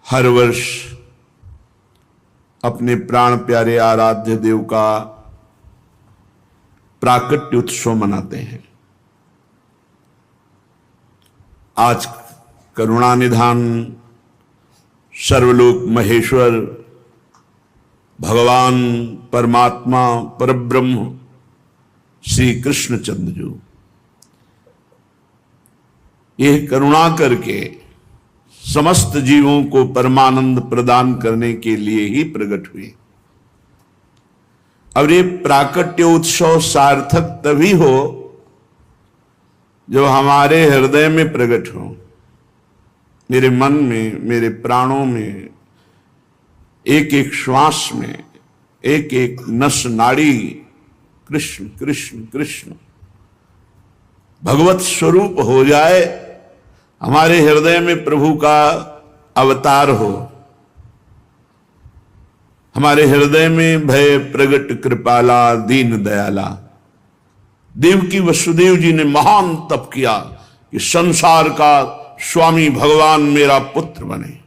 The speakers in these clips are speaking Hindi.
हर वर्ष अपने प्राण प्यारे आराध्य देव का प्राकट्य उत्सव मनाते हैं। आज करुणानिधान सर्वलोक महेश्वर भगवान परमात्मा परब्रह्म श्री कृष्णचंद्र जी यह करुणा करके समस्त जीवों को परमानंद प्रदान करने के लिए ही प्रकट हुए। और ये प्राकट्य उत्सव सार्थक तभी हो जो हमारे हृदय में प्रकट हो, मेरे मन में, मेरे प्राणों में, एक एक श्वास में, एक एक नस नाड़ी कृष्ण कृष्ण कृष्ण भगवत स्वरूप हो जाए, हमारे हृदय में प्रभु का अवतार हो, हमारे हृदय में भय प्रगट कृपाला दीन दयाला। देवकी वसुदेव जी ने महान तप किया कि संसार का स्वामी भगवान मेरा पुत्र बने।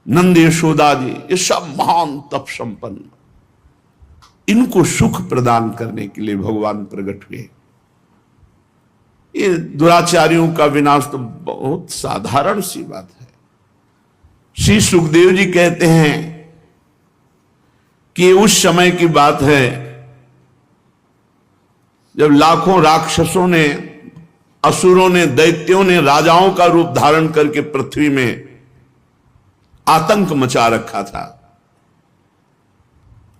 नंद यशोदा जी ये सब महान तप संपन्न, इनको सुख प्रदान करने के लिए भगवान प्रकट हुए। ये दुराचारियों का विनाश तो बहुत साधारण सी बात है। श्री सुखदेव जी कहते हैं कि उस समय की बात है जब लाखों राक्षसों ने, असुरों ने, दैत्यों ने राजाओं का रूप धारण करके पृथ्वी में आतंक मचा रखा था।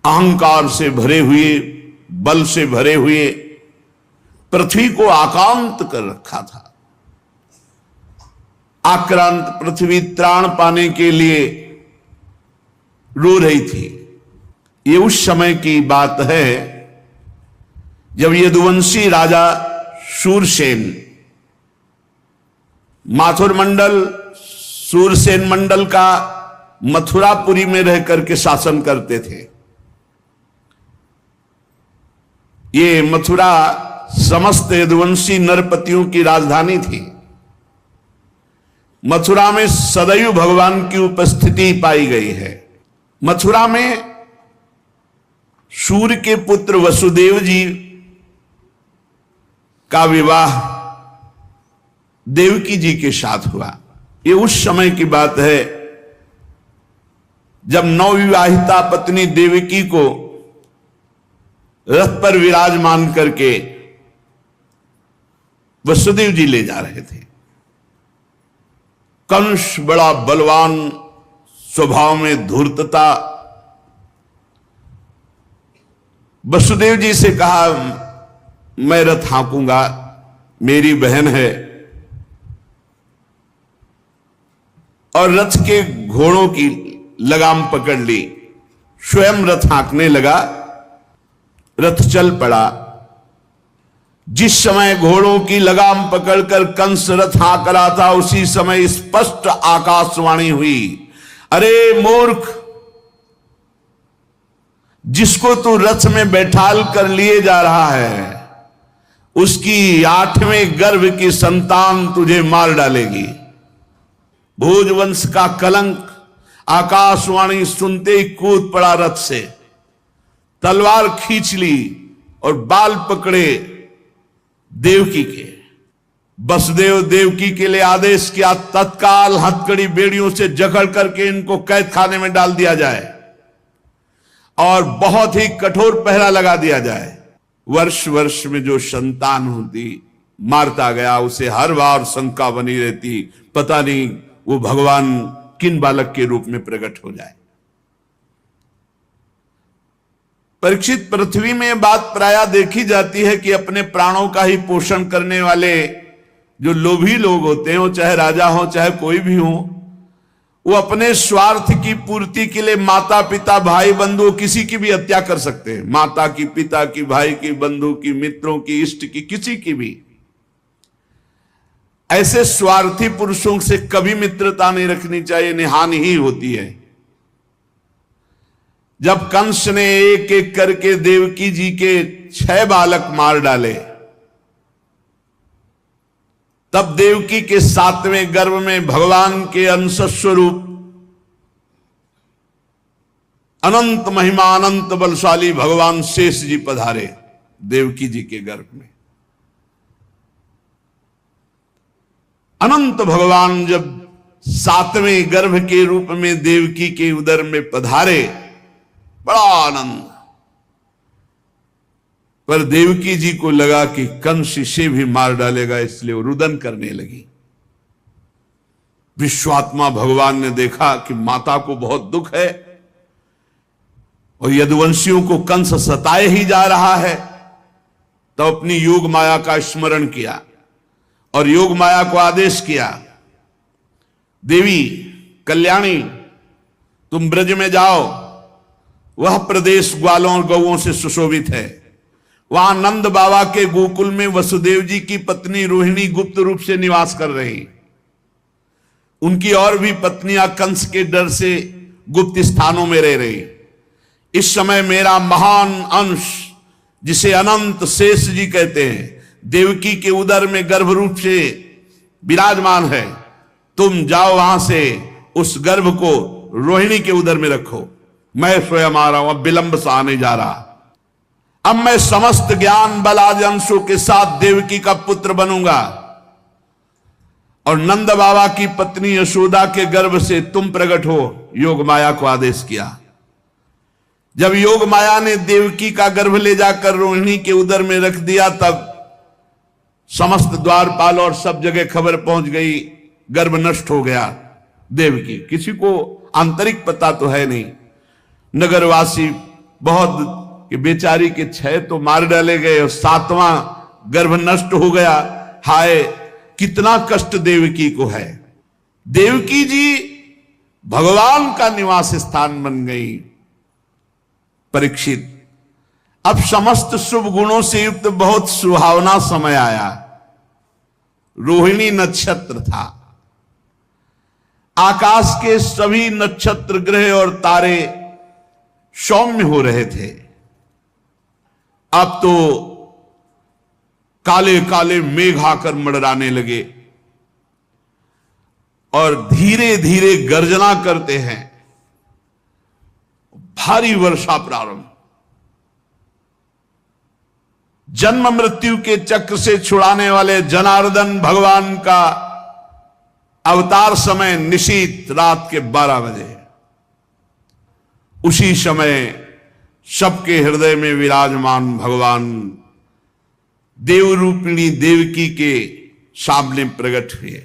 अहंकार से भरे हुए, बल से भरे हुए पृथ्वी को आक्रांत कर रखा था। आक्रांत पृथ्वी त्राण पाने के लिए रो रही थी। ये उस समय की बात है जब यदुवंशी राजा शूरसेन माथुर मंडल, शूरसेन मंडल का मथुरापुरी में रह करके शासन करते थे। ये मथुरा समस्त यदुवंशी नरपतियों की राजधानी थी। मथुरा में सदैव भगवान की उपस्थिति पाई गई है। मथुरा में सूर्य के पुत्र वसुदेव जी का विवाह देवकी जी के साथ हुआ। ये उस समय की बात है जब नवविवाहिता पत्नी देवकी को रथ पर विराजमान करके वसुदेव जी ले जा रहे थे। कंस बड़ा बलवान, स्वभाव में धूर्तता, वसुदेव जी से कहा मैं रथ हाँकूंगा, मेरी बहन है। और रथ के घोड़ों की लगाम पकड़ ली, स्वयं रथ हाँकने लगा। रथ चल पड़ा। जिस समय घोड़ों की लगाम पकड़कर कंस रथ हाँक रहा था, उसी समय स्पष्ट आकाशवाणी हुई, अरे मूर्ख, जिसको तू रथ में बैठाल कर लिए जा रहा है, उसकी 8वें गर्भ की संतान तुझे मार डालेगी। भोजवंश का कलंक। आकाशवाणी सुनते ही कूद पड़ा रथ से, तलवार खींच ली और बाल पकड़े देवकी के। वसुदेव देवकी के लिए आदेश किया, तत्काल हथकड़ी बेड़ियों से जकड़ करके इनको कैद खाने में डाल दिया जाए और बहुत ही कठोर पहरा लगा दिया जाए। वर्ष वर्ष में जो संतान होती मारता गया, उसे हर बार शंका बनी रहती, पता नहीं वो भगवान किन बालक के रूप में प्रकट हो जाए। परीक्षित, पृथ्वी में बात प्रायः देखी जाती है कि अपने प्राणों का ही पोषण करने वाले जो लोभी लोग होते हैं, वो चाहे राजा हो चाहे कोई भी हो, वो अपने स्वार्थ की पूर्ति के लिए माता पिता भाई बंधु किसी की भी हत्या कर सकते हैं। माता की, पिता की, भाई की, बंधु की, मित्रों की, इष्ट की, किसी की भी। ऐसे स्वार्थी पुरुषों से कभी मित्रता नहीं रखनी चाहिए, इन्हें हानि ही होती है। जब कंस ने एक एक करके देवकी जी के 6 बालक मार डाले, तब देवकी के 7वें गर्भ में भगवान के अंश स्वरूप अनंत महिमा अनंत बलशाली भगवान शेष जी पधारे देवकी जी के गर्भ में। अनंत भगवान जब 7वें गर्भ के रूप में देवकी के उदर में पधारे, बड़ा आनंद। पर देवकी जी को लगा कि कंस इसे भी मार डालेगा, इसलिए वो रुदन करने लगी। विश्वात्मा भगवान ने देखा कि माता को बहुत दुख है और यदुवंशियों को कंस सताए ही जा रहा है, तो अपनी योग माया का स्मरण किया और योग माया को आदेश किया, देवी कल्याणी तुम ब्रज में जाओ, वह प्रदेश ग्वालों और गौओं से सुशोभित है। वहां नंद बाबा के गोकुल में वसुदेव जी की पत्नी रोहिणी गुप्त रूप से निवास कर रही। उनकी और भी पत्नियां कंस के डर से गुप्त स्थानों में रह रही। इस समय मेरा महान अंश, जिसे अनंत शेष जी कहते हैं, देवकी के उदर में गर्भ रूप से विराजमान है। तुम जाओ वहां से उस गर्भ को रोहिणी के उदर में रखो। मैं स्वयं आ रहा हूं, अब विलंब सा आने जा रहा। अब मैं समस्त ज्ञान बल आदि अंशों के साथ देवकी का पुत्र बनूंगा और नंद बाबा की पत्नी यशोदा के गर्भ से तुम प्रकट हो। योग माया को आदेश किया। जब योग माया ने देवकी का गर्भ ले जाकर रोहिणी के उदर में रख दिया, तब समस्त द्वारपाल और सब जगह खबर पहुंच गई, गर्भ नष्ट हो गया देवकी। किसी को आंतरिक पता तो है नहीं। नगरवासी बहुत कि बेचारी के 6 तो मार डाले गए और 7वां गर्भ नष्ट हो गया। हाय कितना कष्ट देवकी को है। देवकी जी भगवान का निवास स्थान बन गई। परीक्षित, अब समस्त शुभ गुणों से युक्त बहुत सुहावना समय आया। रोहिणी नक्षत्र था। आकाश के सभी नक्षत्र ग्रह और तारे सौम्य हो रहे थे। अब तो काले काले मेघ आकर मंडराने लगे और धीरे धीरे गर्जना करते हैं। भारी वर्षा प्रारंभ। जन्म मृत्यु के चक्र से छुड़ाने वाले जनार्दन भगवान का अवतार समय निशीत रात के 12 बजे। उसी समय सबके हृदय में विराजमान भगवान देवरूपिणी देवकी के सामने प्रकट हुए।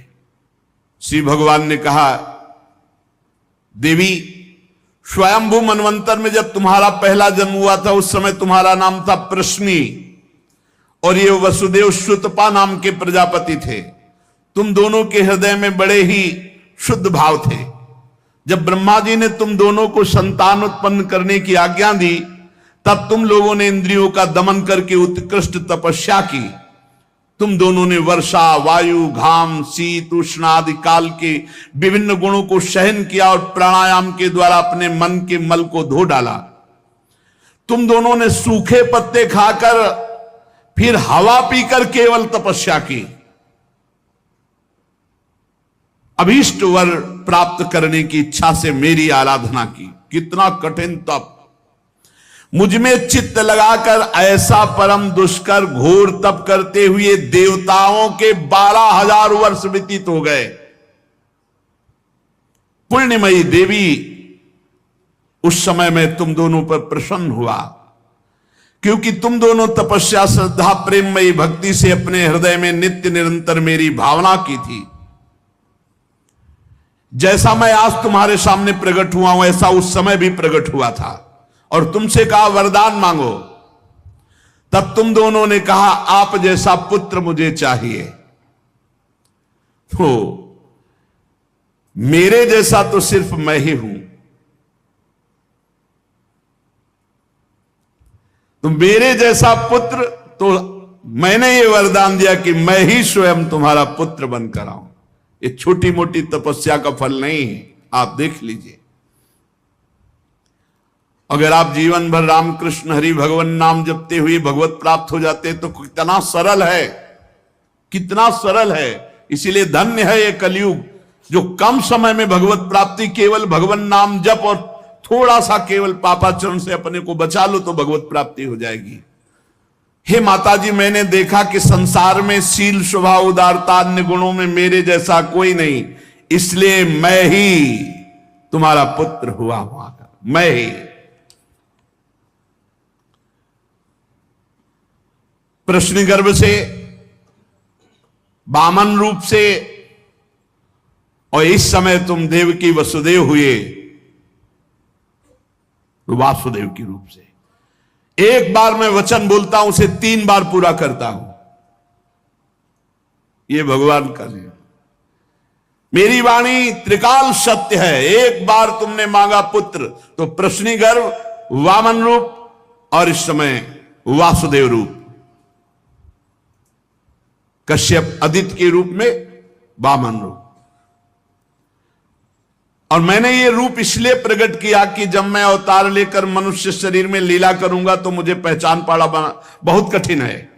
श्री भगवान ने कहा, देवी स्वयंभू मनवंतर में जब तुम्हारा पहला जन्म हुआ था, उस समय तुम्हारा नाम था प्रश्नी और ये वसुदेव श्रुतपा नाम के प्रजापति थे। तुम दोनों के हृदय में बड़े ही शुद्ध भाव थे। जब ब्रह्मा जी ने तुम दोनों को संतान उत्पन्न करने की आज्ञा दी, तब तुम लोगों ने इंद्रियों का दमन करके उत्कृष्ट तपस्या की। तुम दोनों ने वर्षा, वायु, घाम, शीत, उष्ण आदि काल के विभिन्न गुणों को सहन किया और प्राणायाम के द्वारा अपने मन के मल को धो डाला। तुम दोनों ने सूखे पत्ते खाकर फिर हवा पीकर केवल तपस्या की। अभीष्ट वर प्राप्त करने की इच्छा से मेरी आराधना की। कितना कठिन तप। मुझ में चित्त लगाकर ऐसा परम दुष्कर घोर तप करते हुए देवताओं के 12,000 वर्ष व्यतीत हो गए। पुण्यमयी देवी, उस समय में तुम दोनों पर प्रसन्न हुआ, क्योंकि तुम दोनों तपस्या, श्रद्धा, प्रेममयी भक्ति से अपने हृदय में नित्य निरंतर मेरी भावना की थी। जैसा मैं आज तुम्हारे सामने प्रकट हुआ हूं, ऐसा उस समय भी प्रकट हुआ था और तुमसे कहा वरदान मांगो। तब तुम दोनों ने कहा, आप जैसा पुत्र मुझे चाहिए। तो मेरे जैसा तो सिर्फ मैं ही हूं। तो मेरे जैसा पुत्र, तो मैंने ये वरदान दिया कि मैं ही स्वयं तुम्हारा पुत्र बनकर आऊं। ये छोटी मोटी तपस्या का फल नहीं है, आप देख लीजिए। अगर आप जीवन भर रामकृष्ण हरि भगवान नाम जपते हुए भगवत प्राप्त हो जाते तो कितना सरल है, कितना सरल है इसीलिए धन्य है ये कलयुग जो कम समय में भगवत प्राप्ति, केवल भगवान नाम जप और थोड़ा सा केवल पापाचरण से अपने को बचा लो तो भगवत प्राप्ति हो जाएगी। हे माता जी, मैंने देखा कि संसार में शील, स्वभाव, उदारता, अन्य गुणों में मेरे जैसा कोई नहीं, इसलिए मैं ही तुम्हारा पुत्र हुआ हूं। मैं ही प्रश्न गर्भ से, वामन रूप से, और इस समय तुम देवकी वसुदेव हुए वासुदेव के रूप से। एक बार मैं वचन बोलता हूं, उसे 3 बार पूरा करता हूं। यह भगवान का नियम। मेरी वाणी त्रिकाल सत्य है। एक बार तुमने मांगा पुत्र तो प्रश्नी गर्भ, वामन रूप और इस समय वासुदेव रूप, कश्यप आदित्य के रूप में वामन रूप। और मैंने ये रूप इसलिए प्रकट किया कि जब मैं अवतार लेकर मनुष्य शरीर में लीला करूंगा तो मुझे पहचान पाना बहुत कठिन है।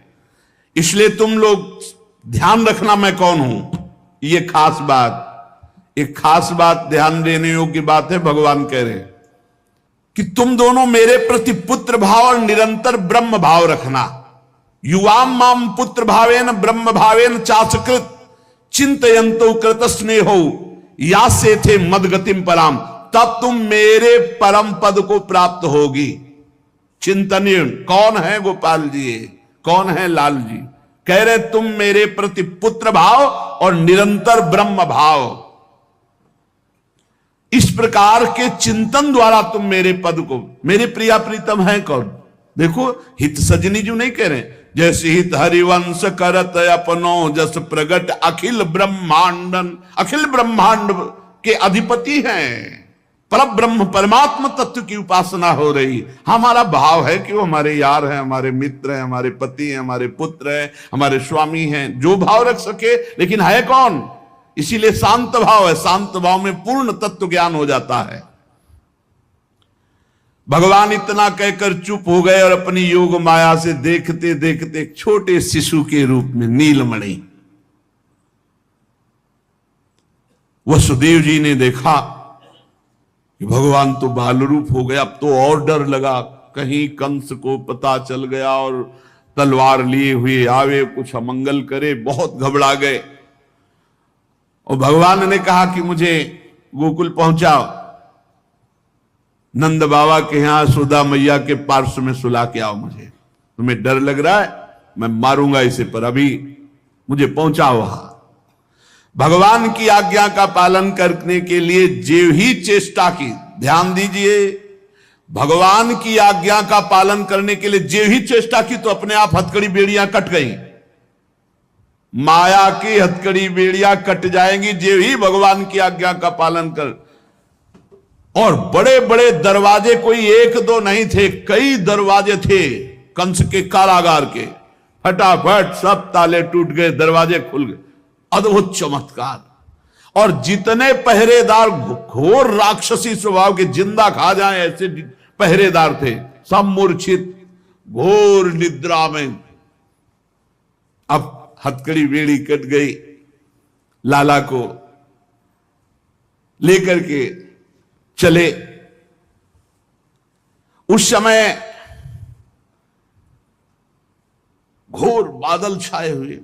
इसलिए तुम लोग ध्यान रखना मैं कौन हूं। ये खास बात, एक खास बात ध्यान देने योग्य बात है। भगवान कह रहे हैं कि तुम दोनों मेरे प्रति पुत्र भाव और निरंतर ब्रह्म भाव रखना। युवाम माम पुत्र भावेन ब्रह्म भावेन चासकृत चिंतयंतो कृत स्नेहो या से थे मदगतिम पराम, तब तुम मेरे परम पद को प्राप्त होगी। चिंतनीय कौन है गोपाल जी, कौन है लाल जी? कह रहे तुम मेरे प्रति पुत्र भाव और निरंतर ब्रह्म भाव, इस प्रकार के चिंतन द्वारा तुम मेरे पद को, मेरे प्रिया प्रीतम है कौन? देखो हित सजनी जो नहीं कह रहे, जैसे हित हरिवंश करत अपनो जस प्रगट अखिल ब्रह्मांडन, अखिल ब्रह्मांड के अधिपति हैं। पर ब्रह्म परमात्मा तत्व की उपासना हो रही। हमारा भाव है कि वो हमारे यार हैं, हमारे मित्र हैं, हमारे पति हैं, हमारे पुत्र हैं, हमारे स्वामी हैं, जो भाव रख सके, लेकिन है कौन? इसीलिए शांत भाव है। शांत भाव में पूर्ण तत्व ज्ञान हो जाता है। भगवान इतना कहकर चुप हो गए और अपनी योग माया से देखते देखते एक छोटे शिशु के रूप में नीलमणि, वसुदेव जी ने देखा कि भगवान तो बाल रूप हो गया। अब तो और डर लगा, कहीं कंस को पता चल गया और तलवार लिए हुए आवे, कुछ अमंगल करे। बहुत घबरा गए और भगवान ने कहा कि मुझे गोकुल पहुंचाओ, नंद बाबा के यहां सुधा मैया के पार्श्व में सुला के आओ। मुझे तुम्हें डर लग रहा है, मैं मारूंगा इसे, पर अभी मुझे पहुंचाओ वहां। भगवान की आज्ञा का पालन करने के लिए जो ही चेष्टा की, ध्यान दीजिए, भगवान की आज्ञा का पालन करने के लिए जो ही चेष्टा की तो अपने आप हथकड़ी बेड़ियां कट गई। माया की हथकड़ी बेड़ियां कट जाएंगी जो ही भगवान की आज्ञा का पालन कर। और बड़े बड़े दरवाजे कोई एक दो नहीं थे, कई दरवाजे थे कंस के कारागार के। फटाफट सब ताले टूट गए, दरवाजे खुल गए। अद्भुत चमत्कार। और जितने पहरेदार घोर राक्षसी स्वभाव के, जिंदा खा जाए ऐसे पहरेदार थे, सब मूर्छित घोर निद्रा में। अब हथकड़ी बेड़ी कट गई, लाला को लेकर के चले। उस समय घोर बादल छाए हुए,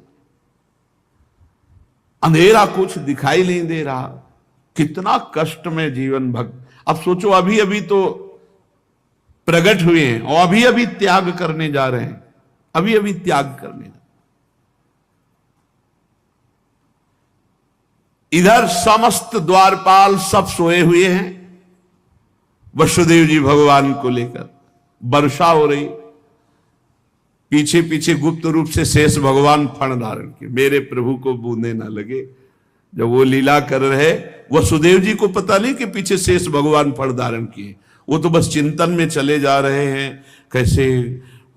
अंधेरा, कुछ दिखाई नहीं दे रहा। कितना कष्ट में जीवन भक्त। अब सोचो, अभी अभी तो प्रकट हुए हैं और अभी अभी त्याग करने जा रहे हैं, अभी अभी त्याग करने। इधर समस्त द्वारपाल सब सोए हुए हैं, वसुदेव जी भगवान को लेकर। वर्षा हो रही, पीछे पीछे गुप्त रूप से शेष भगवान फण धारण किए, मेरे प्रभु को बूंदे ना लगे। जब वो लीला कर रहे, वसुदेव जी को पता नहीं कि पीछे शेष भगवान फण धारण किए। वो तो बस चिंतन में चले जा रहे हैं, कैसे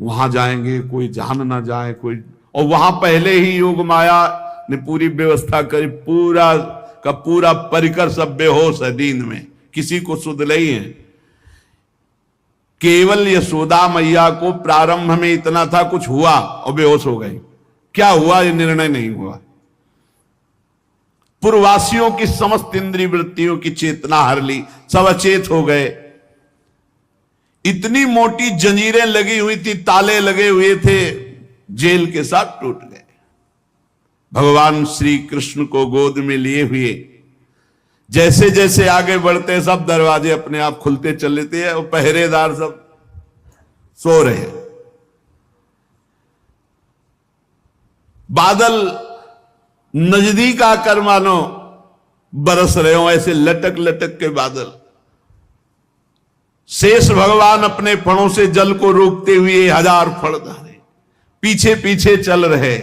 वहां जाएंगे, कोई जान ना जाए कोई। और वहां पहले ही योग माया ने पूरी व्यवस्था करी, पूरा का पूरा परिकर सब बेहोश है दिन में, किसी को सुध नहीं है। केवल यशोदा मैया को प्रारंभ में इतना था, कुछ हुआ और बेहोश हो गई। क्या हुआ ये निर्णय नहीं हुआ। पूर्ववासियों की समस्त इंद्रिय वृत्तियों की चेतना हर ली, सब अचेत हो गए। इतनी मोटी जंजीरें लगी हुई थी, ताले लगे हुए थे, जेल के साथ टूट गए। भगवान श्री कृष्ण को गोद में लिए हुए जैसे जैसे आगे बढ़ते सब दरवाजे अपने आप खुलते चले थे और पहरेदार सब सो रहे। बादल नजदीक आकर मानो बरस रहे हो, ऐसे लटक लटक के बादल। शेष भगवान अपने फणों से जल को रोकते हुए 1000 फण धारे पीछे पीछे चल रहे।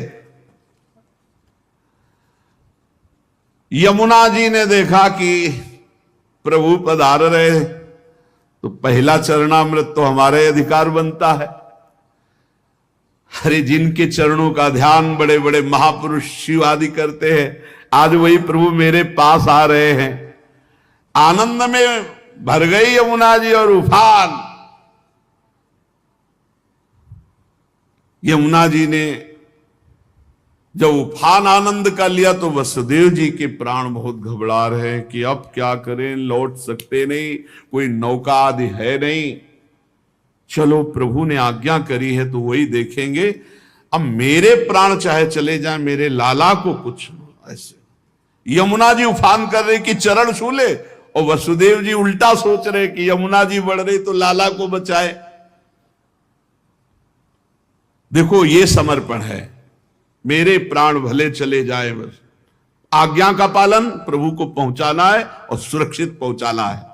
यमुना जी ने देखा कि प्रभु पधार रहे तो पहला चरणामृत तो हमारे अधिकार बनता है। अरे जिनके चरणों का ध्यान बड़े बड़े महापुरुष शिव आदि करते हैं, आज वही प्रभु मेरे पास आ रहे हैं। आनंद में भर गई यमुना जी और उफान। यमुना जी ने जब उफान आनंद का लिया तो वसुदेव जी के प्राण बहुत घबरा रहे हैं कि अब क्या करें, लौट सकते नहीं, कोई नौका आदि है नहीं। चलो प्रभु ने आज्ञा करी है तो वही देखेंगे। अब मेरे प्राण चाहे चले जाए, मेरे लाला को कुछ ऐसे। यमुना जी उफान कर रहे कि चरण छू ले, और वसुदेव जी उल्टा सोच रहे कि यमुना जी बढ़ रही तो लाला को बचाए। देखो ये समर्पण है, मेरे प्राण भले चले जाए, बस आज्ञा का पालन, प्रभु को पहुंचाना है और सुरक्षित पहुंचाना है।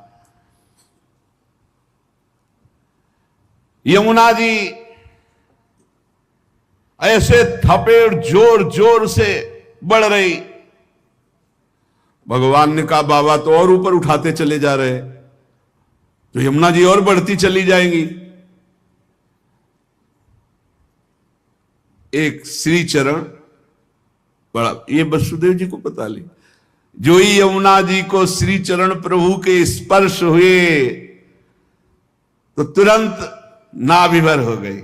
यमुना जी ऐसे थपेड़ जोर जोर से बढ़ रही। भगवान ने कहा बाबा तो और ऊपर उठाते चले जा रहे, तो यमुना जी और बढ़ती चली जाएंगी। एक श्री चरण बड़ा, ये वसुदेव जी को पता ली, जो ही यमुना जी को श्री चरण प्रभु के स्पर्श हुए तो तुरंत नाभिभर हो गई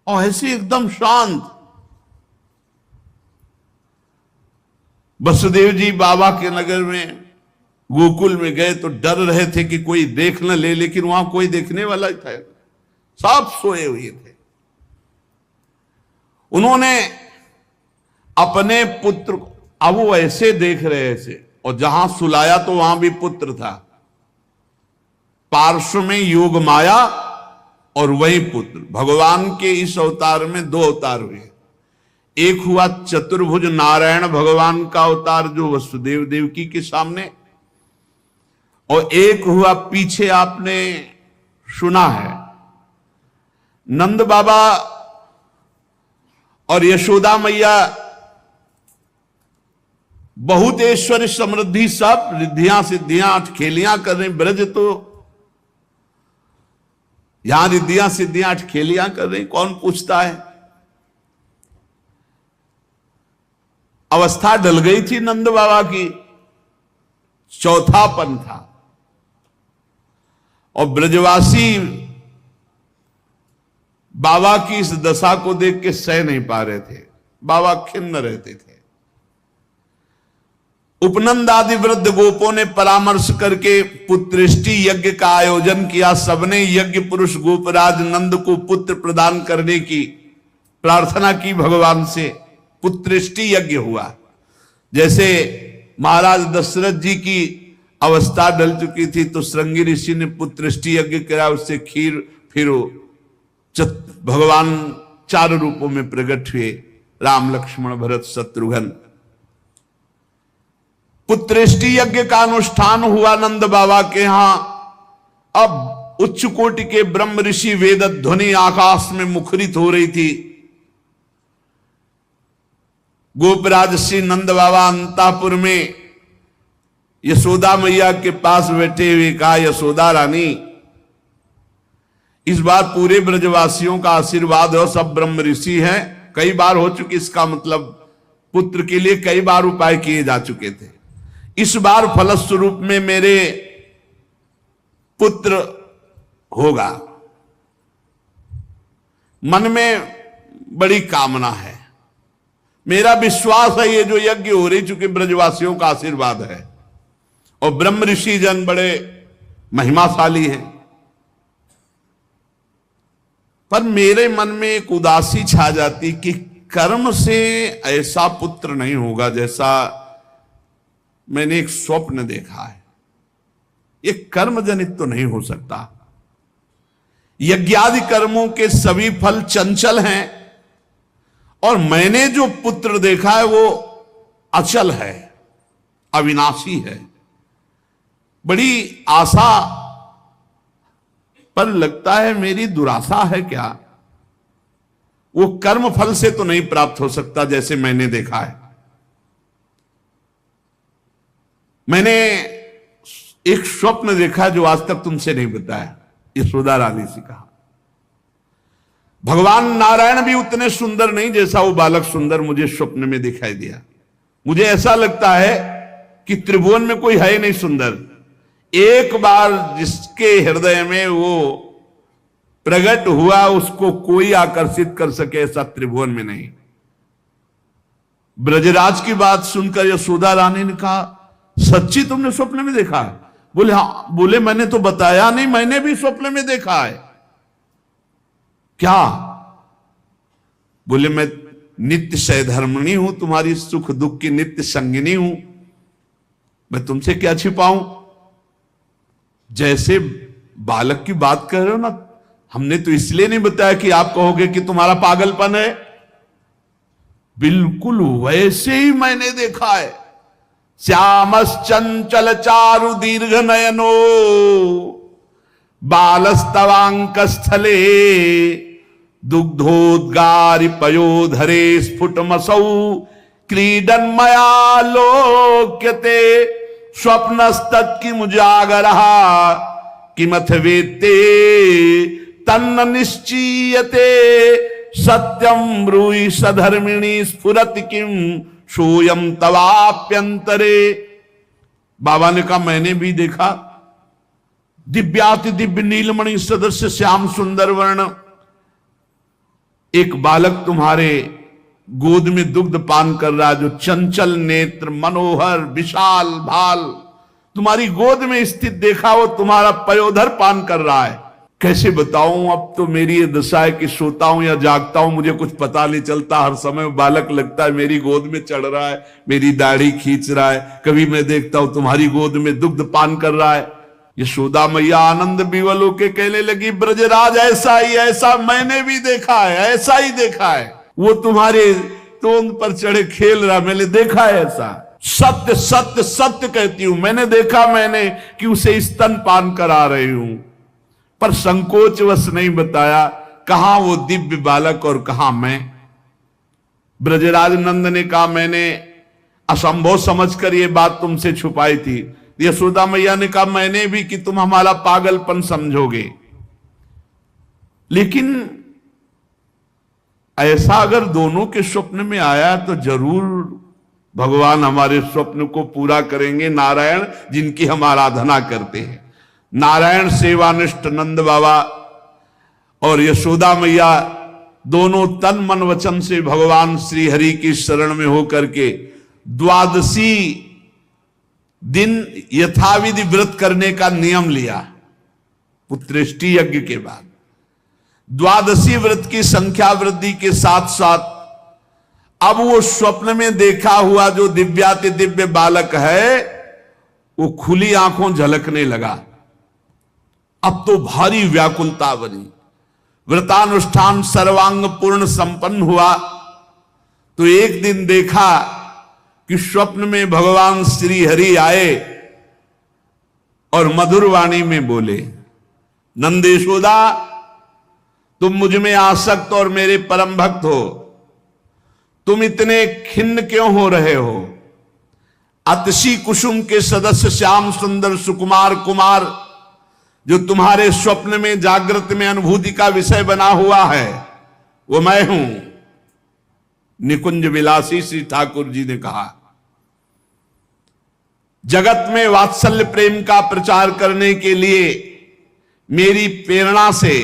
और ऐसे एकदम शांत। वसुदेव जी बाबा के नगर में गोकुल में गए तो डर रहे थे कि कोई देख न ले, लेकिन वहां कोई देखने वाला ही था, सब सोए हुए थे। उन्होंने अपने पुत्र को, अब वो ऐसे देख रहे थे, और जहां सुलाया तो वहां भी पुत्र था, पार्श्व में योग माया और वही पुत्र। भगवान के इस अवतार में 2 अवतार हुए। एक हुआ चतुर्भुज नारायण भगवान का अवतार जो वसुदेव देवकी के सामने, और एक हुआ पीछे आपने सुना है नंद बाबा और यशोदा मैया बहुत ऐश्वर्य समृद्धि सब रिद्धियां सिद्धियां अठखेलियां कर रहे। ब्रज तो यहां रिद्धियां सिद्धियां अठखेलियां कर रही, कौन पूछता है। अवस्था डल गई थी नंद बाबा की, चौथापन था, और ब्रजवासी बाबा की इस दशा को देख के सह नहीं पा रहे थे। बाबा खिन्न रहते थे। उपनंद आदि वृद्ध गोपों ने परामर्श करके पुत्रेष्टि यज्ञ का आयोजन किया। सबने यज्ञ पुरुष गोपराज नंद को पुत्र प्रदान करने की प्रार्थना की भगवान से। पुत्रेष्टि यज्ञ हुआ। जैसे महाराज दशरथ जी की अवस्था डल चुकी थी तो श्रृंगी ऋषि ने पुत्रेष्टि यज्ञ किया, उससे खीर, फिर भगवान 4 रूपों में प्रकट हुए, राम लक्ष्मण भरत शत्रुघ्न। पुत्रेष्टि यज्ञ का अनुष्ठान हुआ नंद बाबा के यहां। अब उच्च कोटि के ब्रह्म ऋषि वेद ध्वनि आकाश में मुखरित हो रही थी। गोपराज श्री नंद बाबा अंतापुर में यशोदा मैया के पास बैठे हुए कहा, यशोदा रानी इस बार पूरे ब्रजवासियों का आशीर्वाद हो, सब ब्रह्म ऋषि हैं, कई बार हो चुकी, इसका मतलब पुत्र के लिए कई बार उपाय किए जा चुके थे। इस बार फलस्वरूप में मेरे पुत्र होगा, मन में बड़ी कामना है। मेरा विश्वास है ये जो यज्ञ हो रही, चूंकि ब्रजवासियों का आशीर्वाद है और ब्रह्म ऋषि जन बड़े महिमाशाली हैं, पर मेरे मन में एक उदासी छा जाती कि कर्म से ऐसा पुत्र नहीं होगा जैसा मैंने एक स्वप्न देखा है। ये कर्म जनित तो नहीं हो सकता। यज्ञादि कर्मों के सभी फल चंचल हैं और मैंने जो पुत्र देखा है वो अचल है, अविनाशी है। बड़ी आशा, पर लगता है मेरी दुराशा है क्या। वो कर्म फल से तो नहीं प्राप्त हो सकता जैसे मैंने देखा है। मैंने एक स्वप्न देखा जो आज तक तुमसे नहीं बताया, यशोदा रानी से कहा। भगवान नारायण भी उतने सुंदर नहीं जैसा वो बालक सुंदर मुझे स्वप्न में दिखाई दिया। मुझे ऐसा लगता है कि त्रिभुवन में कोई है नहीं सुंदर। एक बार जिसके हृदय में वो प्रकट हुआ उसको कोई आकर्षित कर सके ऐसा त्रिभुवन में नहीं। ब्रजराज की बात सुनकर यशोदा रानी ने कहा, सच्ची तुमने स्वप्न में देखा है? बोले हाँ। बोले मैंने तो बताया नहीं, मैंने भी स्वप्न में देखा है। क्या? बोले मैं नित्य सहधर्मिणी हूं, तुम्हारी सुख दुख की नित्य संगिनी हूं, मैं तुमसे क्या छिपाऊं। जैसे बालक की बात कर रहे हो ना, हमने तो इसलिए नहीं बताया कि आप कहोगे कि तुम्हारा पागलपन है। बिल्कुल वैसे ही मैंने देखा है। श्यामश्चंचल चारु दीर्घ नयनो बालस्तवांक स्थले दुग्धोद्गारि पयोधरे स्फुटमसौ क्रीडन मया लोक्यते स्वप्नस्तत्किं मुजागरः किमथ वेत्ते तन्न निश्चीयते सत्यं ब्रूहि सधर्मिणी स्फुरति किं सोयम तवाप्यंतरे। बाबा ने कहा मैंने भी देखा। दिव्याति दिव्य नीलमणि सदस्य श्याम सुंदर वर्ण एक बालक तुम्हारे गोद में दुग्ध पान कर रहा है, जो चंचल नेत्र मनोहर विशाल भाल तुम्हारी गोद में स्थित देखा, वो तुम्हारा पयोधर पान कर रहा है। कैसे बताऊं, अब तो मेरी ये दशा है कि सोता हूं या जागता हूं मुझे कुछ पता नहीं चलता। हर समय बालक लगता है मेरी गोद में चढ़ रहा है, मेरी दाढ़ी खींच रहा है। कभी मैं देखता हूं तुम्हारी गोद में दुग्ध पान कर रहा है। यशोदा मैया आनंद विवल होके कहने लगी, ब्रजराज ऐसा ही, ऐसा मैंने भी देखा है, ऐसा ही देखा है। वो तुम्हारे तोंद पर चढ़े खेल रहा, मैंने देखा है ऐसा। सत्य सत्य सत्य कहती हूं, मैंने देखा मैंने कि उसे स्तन पान करा रही हूं, पर संकोचवश नहीं बताया कहां वो दिव्य बालक और कहां मैं। ब्रजराज नंद ने कहा मैंने असंभव समझकर ये बात तुमसे छुपाई थी। यशोदा मैया ने कहा मैंने भी, कि तुम हमारा पागलपन समझोगे। लेकिन ऐसा अगर दोनों के स्वप्न में आया तो जरूर भगवान हमारे स्वप्न को पूरा करेंगे। नारायण जिनकी हम आराधना करते हैं, नारायण सेवानिष्ठ नंद बाबा और यशोदा मैया दोनों तन मन वचन से भगवान श्री हरि की शरण में होकर के द्वादशी दिन यथाविधि व्रत करने का नियम लिया। पुत्रेष्टि यज्ञ के बाद द्वादशी व्रत की संख्या वृद्धि के साथ साथ अब वो स्वप्न में देखा हुआ जो दिव्याति दिव्य बालक है वो खुली आंखों झलकने लगा। अब तो भारी व्याकुलता बनी। व्रतानुष्ठान सर्वांग पूर्ण संपन्न हुआ तो एक दिन देखा कि स्वप्न में भगवान श्री हरि आए और मधुर वाणी में बोले, नंद यशोदा तुम मुझ में आसक्त और मेरे परम भक्त हो, तुम इतने खिन्न क्यों हो रहे हो। अतसी कुसुम के सदस्य श्याम सुंदर सुकुमार कुमार जो तुम्हारे स्वप्न में जागृत में अनुभूति का विषय बना हुआ है वो मैं हूं। निकुंज विलासी श्री ठाकुर जी ने कहा, जगत में वात्सल्य प्रेम का प्रचार करने के लिए मेरी प्रेरणा से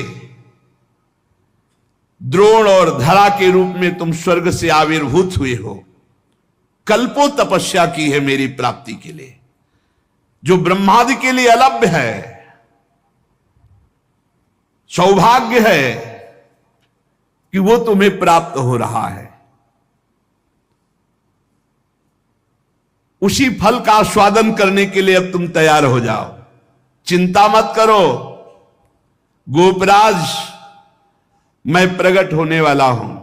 द्रोण और धरा के रूप में तुम स्वर्ग से आविर्भूत हुए हो। कल्पों तपस्या की है मेरी प्राप्ति के लिए, जो ब्रह्मादि के लिए अलभ्य है। सौभाग्य है कि वो तुम्हें प्राप्त हो रहा है। उसी फल का आस्वादन करने के लिए अब तुम तैयार हो जाओ। चिंता मत करो गोपराज, मैं प्रकट होने वाला हूं।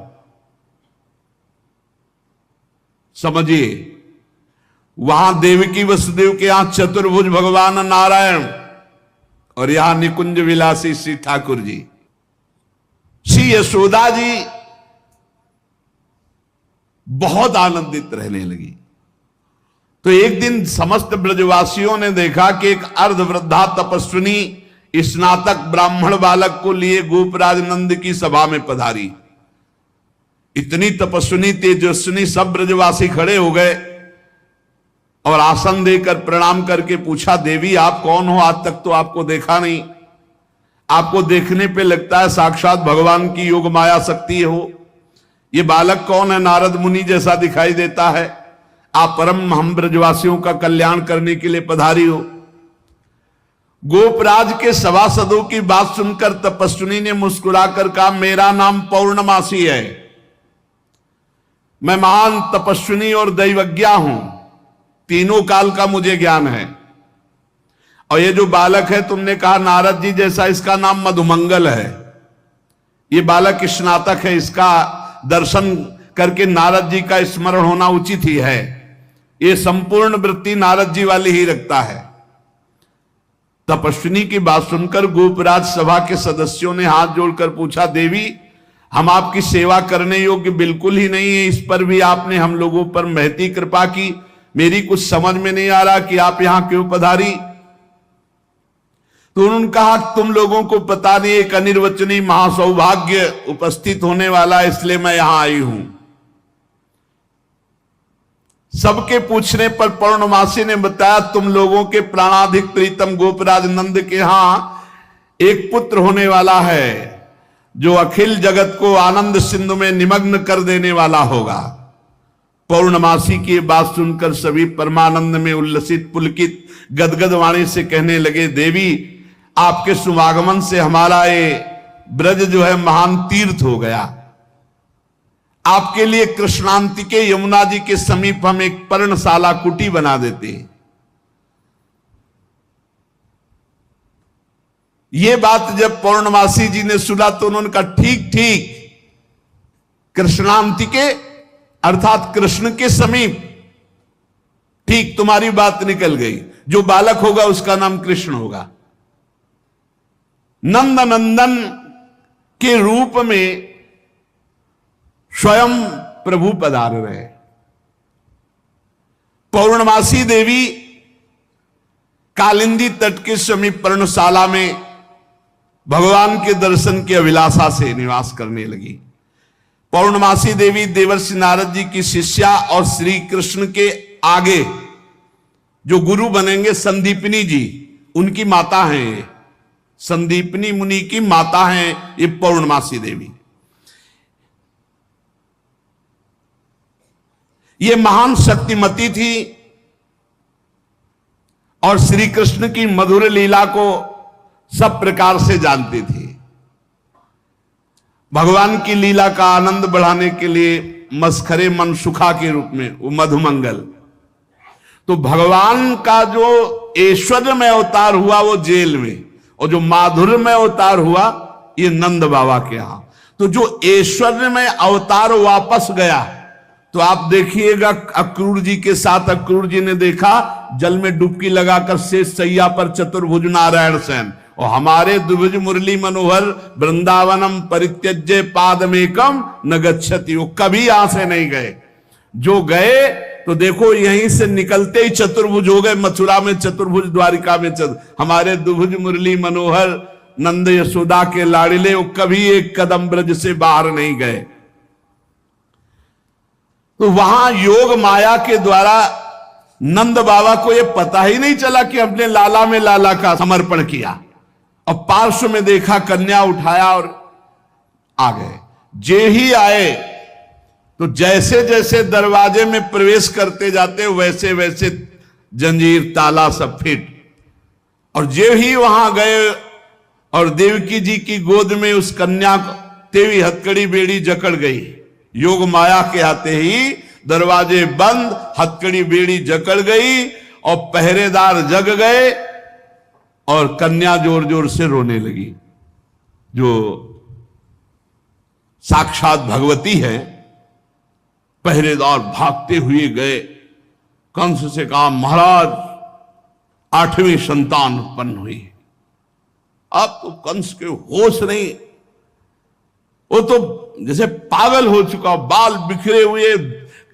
समझिए, वहां देवकी वसुदेव के यहां चतुर्भुज भगवान नारायण और यहां निकुंज विलासी श्री ठाकुर जी। श्री यशोदा जी बहुत आनंदित रहने लगी। तो एक दिन समस्त ब्रजवासियों ने देखा कि एक अर्धवृद्धा तपस्विनी स्नातक ब्राह्मण बालक को लिए गोपराज नंद की सभा में पधारी। इतनी तपस्विनी तेजस्विनी, सब ब्रजवासी खड़े हो गए और आसन देकर प्रणाम करके पूछा, देवी आप कौन हो? आज तक तो आपको देखा नहीं। आपको देखने पे लगता है साक्षात भगवान की योग माया शक्ति हो। ये बालक कौन है? नारद मुनि जैसा दिखाई देता है। आप परम हम ब्रजवासियों का कल्याण करने के लिए पधारी हो। गोपराज के सभासदों की बात सुनकर तपस्विनी ने मुस्कुराकर कहा, मेरा नाम पौर्णमासी है। मैं महान तपस्विनी और दैवज्ञा हूं। तीनों काल का मुझे ज्ञान है। और ये जो बालक है, तुमने कहा नारद जी जैसा, इसका नाम मधुमंगल है। ये बालक स्नातक है। इसका दर्शन करके नारद जी का स्मरण होना उचित ही है। ये संपूर्ण वृत्ति नारद जी वाली ही रखता है। तपस्विनी की बात सुनकर गोपराज सभा के सदस्यों ने हाथ जोड़कर पूछा, देवी हम आपकी सेवा करने योग्य बिल्कुल ही नहीं है। इस पर भी आपने हम लोगों पर महती कृपा की। मेरी कुछ समझ में नहीं आ रहा कि आप यहां क्यों पधारी। तो उन्होंने कहा, तुम लोगों को पता नहीं, एक अनिर्वचनीय महासौभाग्य उपस्थित होने वाला है, इसलिए मैं यहां आई हूं। सबके पूछने पर पौर्णमासी ने बताया, तुम लोगों के प्राणाधिक प्रीतम गोपराज नंद के यहां एक पुत्र होने वाला है, जो अखिल जगत को आनंद सिंधु में निमग्न कर देने वाला होगा। पौर्णमासी की बात सुनकर सभी परमानंद में उल्लसित पुलकित गदगद वाणी से कहने लगे, देवी आपके शुभागमन से हमारा ये ब्रज जो है महान तीर्थ हो गया। आपके लिए कृष्णांतिके यमुना जी के समीप हम एक पर्णशाला कुटी बना देते हैं। ये बात जब पौर्णमासी जी ने सुना तो उन्होंने कहा, ठीक ठीक, कृष्णांतिके अर्थात कृष्ण के समीप, ठीक तुम्हारी बात निकल गई। जो बालक होगा उसका नाम कृष्ण होगा। नंद नंदन के रूप में स्वयं प्रभु पधार रहे। पौर्णमासी देवी कालिंदी तट के समीप पर्णशाला में भगवान के दर्शन की अभिलाषा से निवास करने लगी। पौर्णमासी देवी देवर्षि नारद जी की शिष्या और श्री कृष्ण के आगे जो गुरु बनेंगे संदीपनी जी, उनकी माता हैं। ये संदीपनी मुनि की माता हैं ये पौर्णमासी देवी। ये महान शक्तिमती थी और श्री कृष्ण की मधुर लीला को सब प्रकार से जानती थी। भगवान की लीला का आनंद बढ़ाने के लिए मस्खरे मनसुखा के रूप में वो मधुमंगल। तो भगवान का जो ऐश्वर्य में अवतार हुआ वो जेल में, और जो माधुर्य में अवतार हुआ ये नंद बाबा के यहां। तो जो ऐश्वर्य में अवतार वापस गया, तो आप देखिएगा अक्रूर जी के साथ अक्रूर जी ने देखा जल में डुबकी लगाकर शेष सैया पर चतुर्भुज नारायण सेन, और हमारे द्विभुज मुरली मनोहर वृंदावनम परित्यज्य पादमेकम न गच्छति, वो कभी यहां से नहीं गए। जो गए तो देखो यहीं से निकलते ही चतुर्भुज हो गए। मथुरा में चतुर्भुज, द्वारिका में हमारे द्विभुज मुरली मनोहर नंद यशोदा के लाड़िले, वो कभी एक कदम ब्रज से बाहर नहीं गए। तो वहां योग माया के द्वारा नंद बाबा को यह पता ही नहीं चला कि अपने लाला में लाला का समर्पण किया, और पार्श्व में देखा, कन्या उठाया और आ गए। जे ही आए तो जैसे जैसे दरवाजे में प्रवेश करते जाते वैसे वैसे जंजीर ताला सब फिट, और जे ही वहां गए और देवकी जी की गोद में उस कन्या तेवी हथकड़ी बेड़ी जकड़ गई। योग माया के आते ही दरवाजे बंद, हथकड़ी बेड़ी जकड़ गई और पहरेदार जग गए और कन्या जोर जोर से रोने लगी। जो साक्षात भगवती है, पहरेदार भागते हुए गए, कंस से कहा महाराज 8वीं संतान उत्पन्न हुई। अब तो कंस के होश नहीं, वो तो जैसे पागल हो चुका, बाल बिखरे हुए,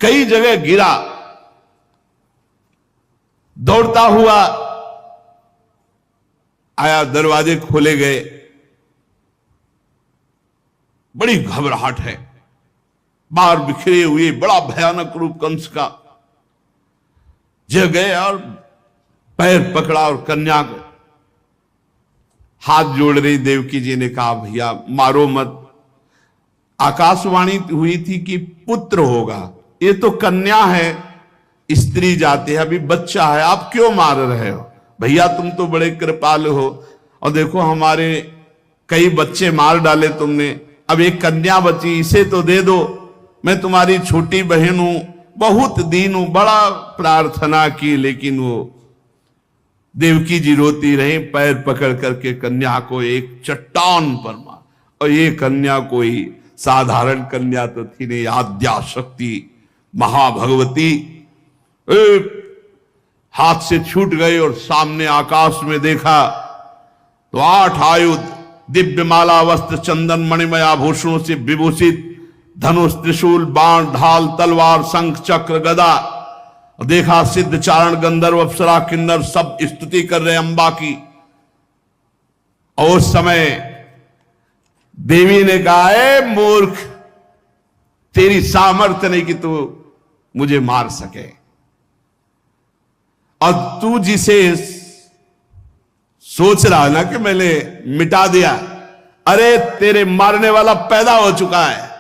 कई जगह गिरा, दौड़ता हुआ आया, दरवाजे खोले गए। बड़ी घबराहट है, बाहर बिखरे हुए, बड़ा भयानक रूप कंस का। जग गए और पैर पकड़ा और कन्या को हाथ जोड़ रही देवकी जी ने कहा भैया मारो मत, आकाशवाणी हुई थी कि पुत्र होगा, ये तो कन्या है, स्त्री जाति है, अभी बच्चा है, आप क्यों मार रहे हो भैया, तुम तो बड़े कृपालु हो, और देखो हमारे कई बच्चे मार डाले तुमने, अब एक कन्या बची, इसे तो दे दो, मैं तुम्हारी छोटी बहन हूं, बहुत दीन हूं। बड़ा प्रार्थना की, लेकिन वो देवकी जी रोती रही, पैर पकड़ करके कन्या को एक चट्टान पर मार। और ये कन्या कोई साधारण कन्या तो थी नहीं, आद्या शक्ति महाभगवती हाथ से छूट गई और सामने आकाश में देखा तो 8 आयुध, दिव्य माला वस्त्र चंदन मणिमय आभूषणों से विभूषित, धनुष त्रिशूल बाण ढाल तलवार शंख चक्र गदा। देखा सिद्ध चारण गंधर्व अप्सरा किन्नर सब स्तुति कर रहे अंबा की। और उस समय देवी ने कहा ए मूर्ख, तेरी सामर्थ्य नहीं कि तू मुझे मार सके, और तू जिसे सोच रहा है ना कि मैंने मिटा दिया, अरे तेरे मारने वाला पैदा हो चुका है।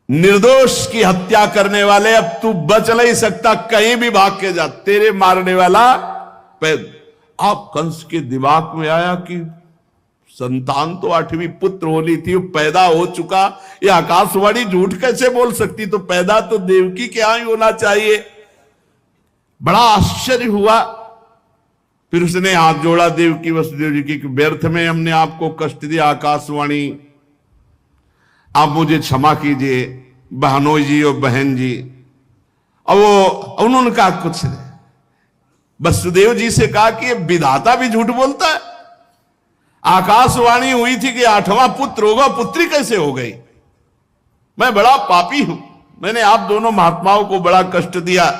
निर्दोष की हत्या करने वाले, अब तू बच नहीं सकता, कहीं भी भाग के जा, तेरे मारने वाला पैदा। आप कंस के दिमाग में आया कि संतान तो 8वीं पुत्र होनी थी, पैदा हो चुका, ये आकाशवाणी झूठ कैसे बोल सकती, तो पैदा तो देवकी के यहां ही होना चाहिए। बड़ा आश्चर्य हुआ। फिर उसने हाथ जोड़ा देवकी वसुदेव जी की, व्यर्थ में हमने आपको कष्ट दिया आकाशवाणी, आप मुझे क्षमा कीजिए बहनोई जी और बहन जी। और वो उन्होंने कहा कुछ नहीं, वसुदेव जी से कहा कि विधाता भी झूठ बोलता है, आकाशवाणी हुई थी कि 8वां पुत्र होगा, पुत्री कैसे हो गई, मैं बड़ा पापी हूं, मैंने आप दोनों महात्माओं को बड़ा कष्ट दिया।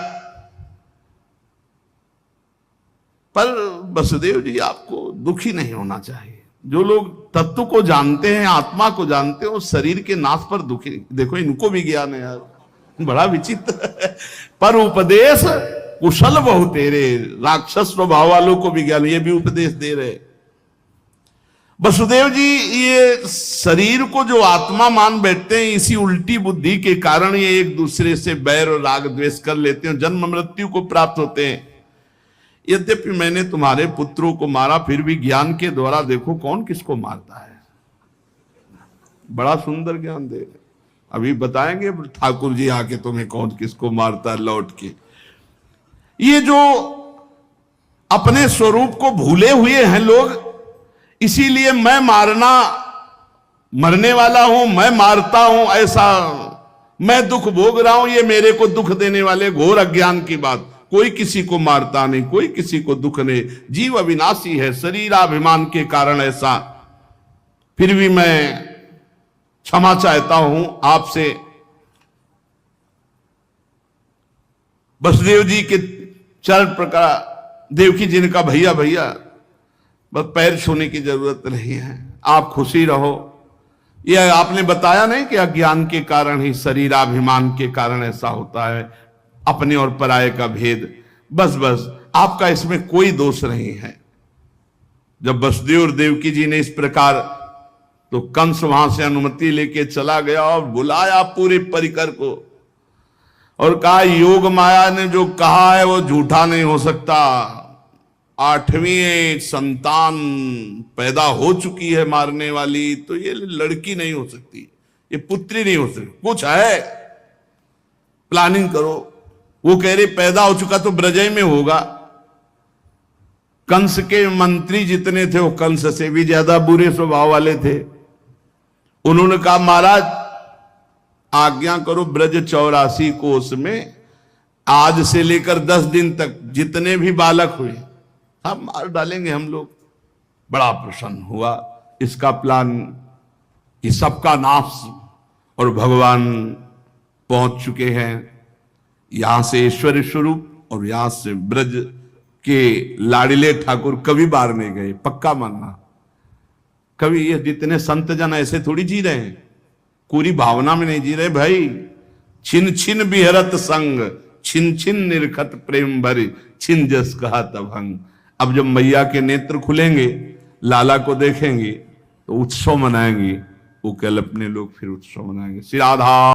पर वसुदेव जी आपको दुखी नहीं होना चाहिए, जो लोग तत्व को जानते हैं, आत्मा को जानते हैं, वो शरीर के नाश पर दुखी। देखो इनको भी ज्ञान है यार, बड़ा विचित्र है। पर उपदेश कुशल बहु तेरे, राक्षस स्वभाव वालों को भी ज्ञान, ये भी उपदेश दे रहे। वसुदेव जी ये शरीर को जो आत्मा मान बैठते हैं, इसी उल्टी बुद्धि के कारण ये एक दूसरे से बैर और राग द्वेष कर लेते हैं, जन्म मृत्यु को प्राप्त होते हैं। यद्यपि मैंने तुम्हारे पुत्रों को मारा, फिर भी ज्ञान के द्वारा देखो कौन किसको मारता है। बड़ा सुंदर ज्ञान दे रहे, अभी बताएंगे ठाकुर जी आके तुम्हें कौन किसको मारता है लौट के। ये जो अपने स्वरूप को भूले हुए हैं लोग, इसीलिए मैं मरने वाला हूं, मैं मारता हूं, ऐसा मैं दुख भोग रहा हूं, ये मेरे को दुख देने वाले घोर अज्ञान की बात। कोई किसी को मारता नहीं, कोई किसी को दुख नहीं, जीव अविनाशी है, शरीराभिमान के कारण ऐसा। फिर भी मैं क्षमा चाहता हूं आपसे। वसुदेव जी के चरण प्रकार देवकी जी ने कहा भैया भैया बस पैर छूने की जरूरत नहीं है, आप खुशी रहो। यह आपने बताया नहीं कि अज्ञान के कारण ही, शरीराभिमान के कारण ऐसा होता है, अपने और पराये का भेद। बस बस आपका इसमें कोई दोष नहीं है। जब वसुदेव और देवकी जी ने इस प्रकार तो कंस वहां से अनुमति लेके चला गया और बुलाया पूरे परिकर को और कहा, योग माया ने जो कहा है वो झूठा नहीं हो सकता। 8वीं संतान पैदा हो चुकी है मारने वाली, तो ये लड़की नहीं हो सकती, ये पुत्री नहीं हो सकती, कुछ है, प्लानिंग करो। वो कह रहे पैदा हो चुका तो ब्रजय में होगा। कंस के मंत्री जितने थे वो कंस से भी ज्यादा बुरे स्वभाव वाले थे। उन्होंने कहा, महाराज आज्ञा करो, ब्रज 84 कोस में आज से लेकर 10 दिन तक जितने भी बालक हुए सब मार डालेंगे हम लोग। बड़ा प्रसन्न हुआ। इसका प्लान कि सबका नाश, और भगवान पहुंच चुके हैं। यहां से ऐश्वर्य स्वरूप और यहां से ब्रज के लाडिले ठाकुर कभी बाहर नहीं गए, पक्का मानना। कभी ये जितने संत जन ऐसे थोड़ी जी रहे हैं, पूरी भावना में नहीं जी रहे भाई। छिन छिन बिहरत संग, छिन छिन निरखत प्रेम भरी, छिन जस कहा तभंग। अब जब मैया के नेत्र खुलेंगे, लाला को देखेंगे तो उत्सव मनाएंगे। वो कल अपने लोग फिर उत्सव मनाएंगे। श्री राधा।